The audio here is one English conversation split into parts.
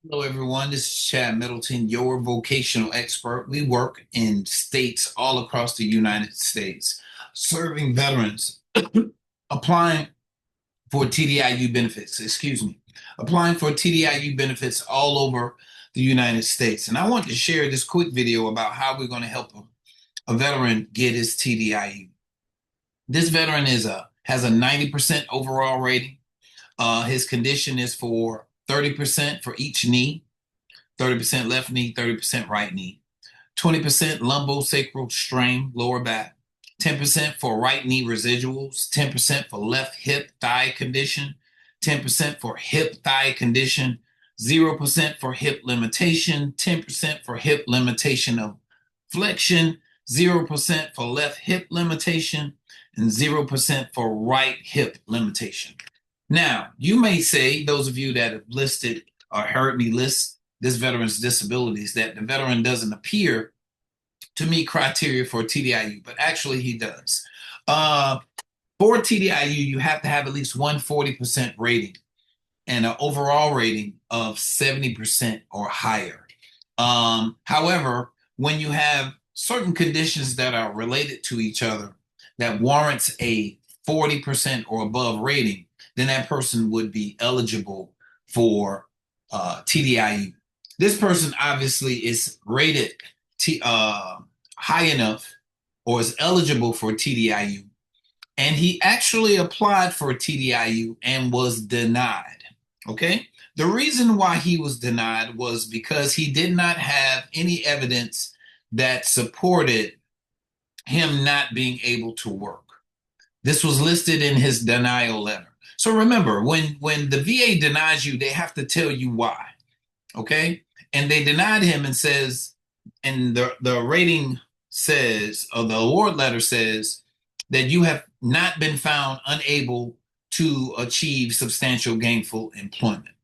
Hello, everyone. This is Chad Middleton, your vocational expert. We work in states all across the United States, serving veterans, applying for TDIU benefits, excuse me, applying for TDIU benefits all over the United States. And I want to share this quick video about how we're going to help a veteran get his TDIU. This veteran has a 90% overall rating. His condition is for 30% for each knee. 30% left knee, 30% right knee, 20% lumbosacral strain, lower back, 10% for right knee residuals, 10% for left hip thigh condition, 10% for hip thigh condition, 0% for hip limitation, 10% for hip limitation of flexion, 0% for left hip limitation, and 0% for right hip limitation. Now, you may say, those of you that have listed or heard me list this veteran's disabilities, that the veteran doesn't appear to meet criteria for TDIU, but actually he does. Uh, for TDIU, you have to have at least 140% rating and an overall rating of 70% or higher. However, when you have certain conditions that are related to each other that warrants a 40% or above rating, then that person would be eligible for TDIU. This person obviously is rated high enough or is eligible for TDIU, and he actually applied for TDIU and was denied. Okay. The reason why he was denied was because he did not have any evidence that supported him not being able to work. This was listed in his denial letter. So remember, when the VA denies you, they have to tell you why. Okay. And they denied him and says, and the rating says, or the award letter says, that you have not been found unable to achieve substantial gainful employment.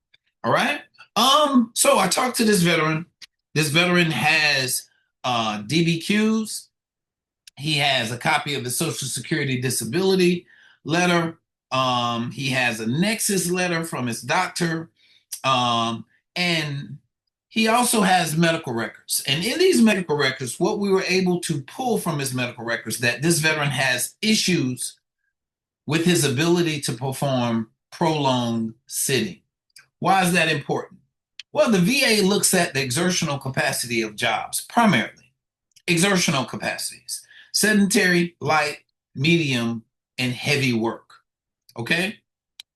All right. So I talked to this veteran. This veteran has DBQs. He has a copy of his Social Security disability letter. He has a nexus letter from his doctor. And he also has medical records. And in these medical records, what we were able to pull from his medical records, that this veteran has issues with his ability to perform prolonged sitting. Why is that important? Well, the VA looks at the exertional capacity of jobs, primarily exertional capacities, sedentary, light, medium, and heavy work. Okay?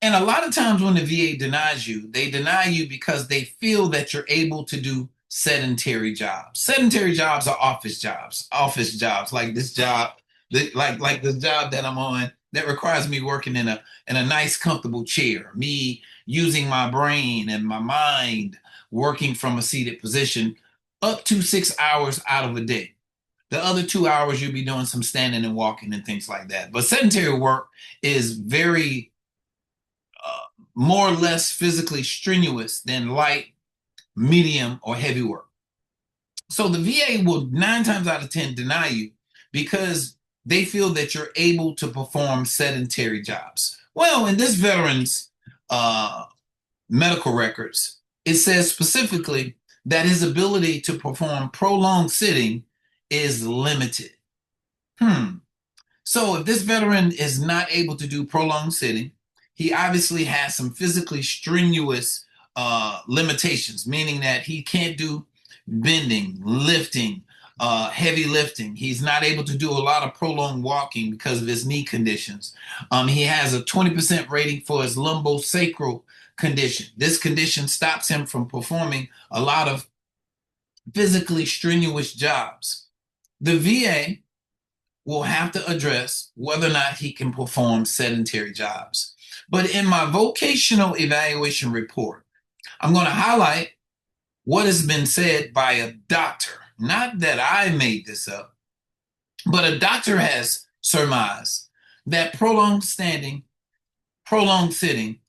And a lot of times when the VA denies you, they deny you because they feel that you're able to do sedentary jobs. Sedentary jobs are office jobs like this job, like the job that I'm on that requires me working in a nice, comfortable chair, me using my brain and my mind working from a seated position up to 6 hours out of a day. The other 2 hours you'll be doing some standing and walking and things like that. But sedentary work is very more or less physically strenuous than light, medium, or heavy work. So the VA will 9 times out of 10 deny you because they feel that you're able to perform sedentary jobs. Well, in this veteran's medical records, it says specifically that his ability to perform prolonged sitting is limited. So if this veteran is not able to do prolonged sitting, he obviously has some physically strenuous limitations, meaning that he can't do bending, lifting, heavy lifting. He's not able to do a lot of prolonged walking because of his knee conditions. He has a 20% rating for his lumbosacral condition. This condition stops him from performing a lot of physically strenuous jobs. The VA will have to address whether or not he can perform sedentary jobs. But in my vocational evaluation report, I'm going to highlight what has been said by a doctor. Not that I made this up, but a doctor has surmised that prolonged standing, prolonged sitting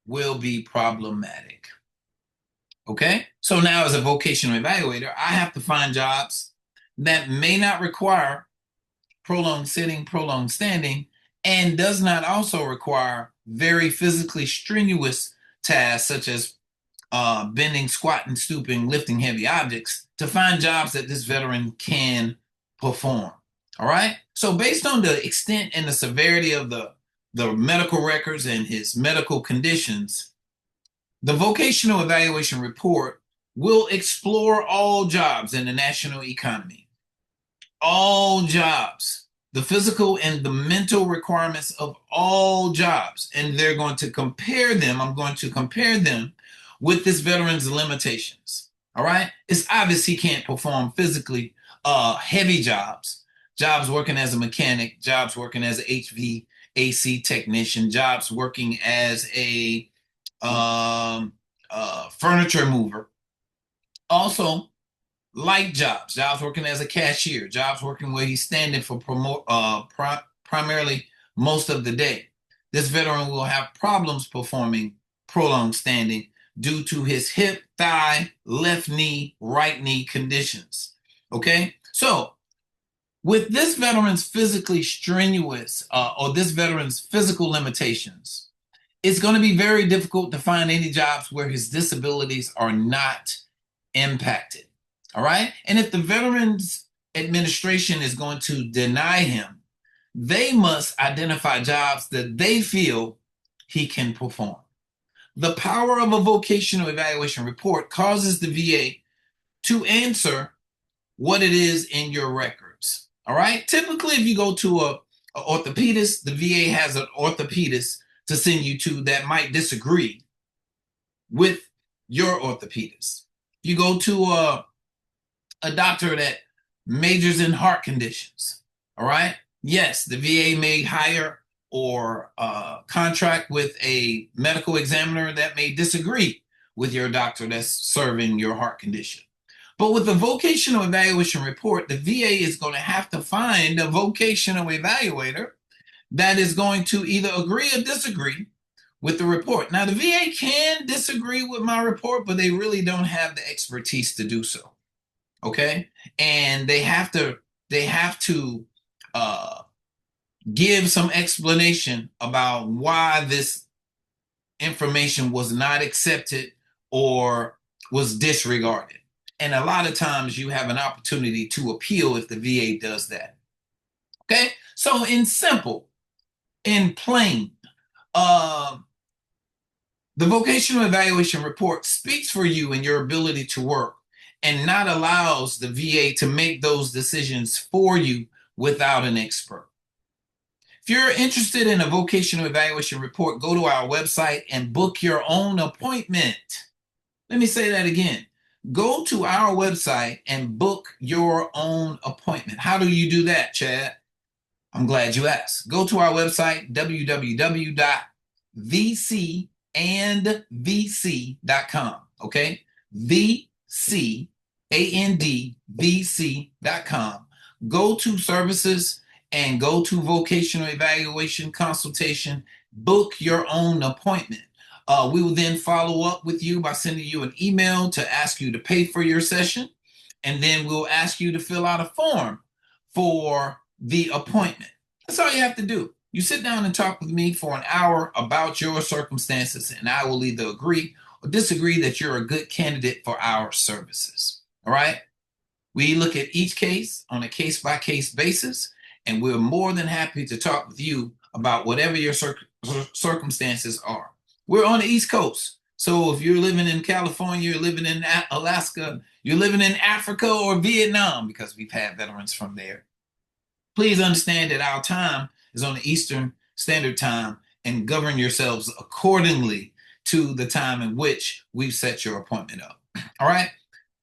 will be problematic. Okay? So now, as a vocational evaluator, I have to find jobs that may not require prolonged sitting, prolonged standing, and does not also require very physically strenuous tasks such as bending, squatting, stooping, lifting heavy objects, to find jobs that this veteran can perform. All right. So based on the extent and the severity of the medical records and his medical conditions, the vocational evaluation report will explore all jobs in the national economy, all jobs, the physical and the mental requirements of all jobs. And they're going to compare them. I'm going to compare them with this veteran's limitations. All right. It's obvious he can't perform physically heavy jobs working as a mechanic, jobs working as an HVAC technician, jobs working as a furniture mover. Also, light jobs working as a cashier, jobs working where he's standing for primarily most of the day. This veteran will have problems performing prolonged standing due to his hip, thigh, left knee, right knee conditions. Okay, so with this veteran's physically strenuous or this veteran's physical limitations, it's going to be very difficult to find any jobs where his disabilities are not impacted. All right. And if the Veterans Administration is going to deny him, they must identify jobs that they feel he can perform. The power of a vocational evaluation report causes the VA to answer what it is in your records. All right. Typically, if you go to an orthopedist, the VA has an orthopedist to send you to that might disagree with your orthopedist. You go to a doctor that majors in heart conditions. All right. Yes, the VA may hire or contract with a medical examiner that may disagree with your doctor that's serving your heart condition. But with the vocational evaluation report, the VA is going to have to find a vocational evaluator that is going to either agree or disagree with the report. Now, the VA can disagree with my report, but they really don't have the expertise to do so. Okay, and they have to give some explanation about why this information was not accepted or was disregarded. And a lot of times you have an opportunity to appeal if the VA does that. Okay, so in plain, the vocational evaluation report speaks for you and your ability to work and not allows the VA to make those decisions for you without an expert. If you're interested in a vocational evaluation report, go to our website and book your own appointment. Let me say that again. Go to our website and book your own appointment. How do you do that, Chad? I'm glad you asked. Go to our website, www.vcandvc.com. Okay? VCandVC.com. Go to services and go to vocational evaluation consultation. Book your own appointment. We will then follow up with you by sending you an email to ask you to pay for your session. And then we'll ask you to fill out a form for the appointment. That's all you have to do. You sit down and talk with me for an hour about your circumstances, and I will either agree or disagree that you're a good candidate for our services. All right? We look at each case on a case-by-case basis, and we're more than happy to talk with you about whatever your circumstances are. We're on the East Coast. So if you're living in California, you're living in Alaska, you're living in Africa or Vietnam, because we've had veterans from there, please understand that our time is on the Eastern Standard Time, and govern yourselves accordingly to the time in which we've set your appointment up. All right?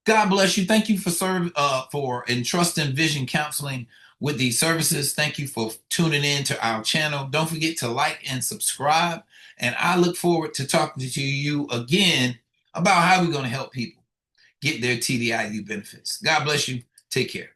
God bless you. Thank you for entrusting Vision Counseling with these services. Thank you for tuning in to our channel. Don't forget to like and subscribe. And I look forward to talking to you again about how we're going to help people get their TDIU benefits. God bless you. Take care.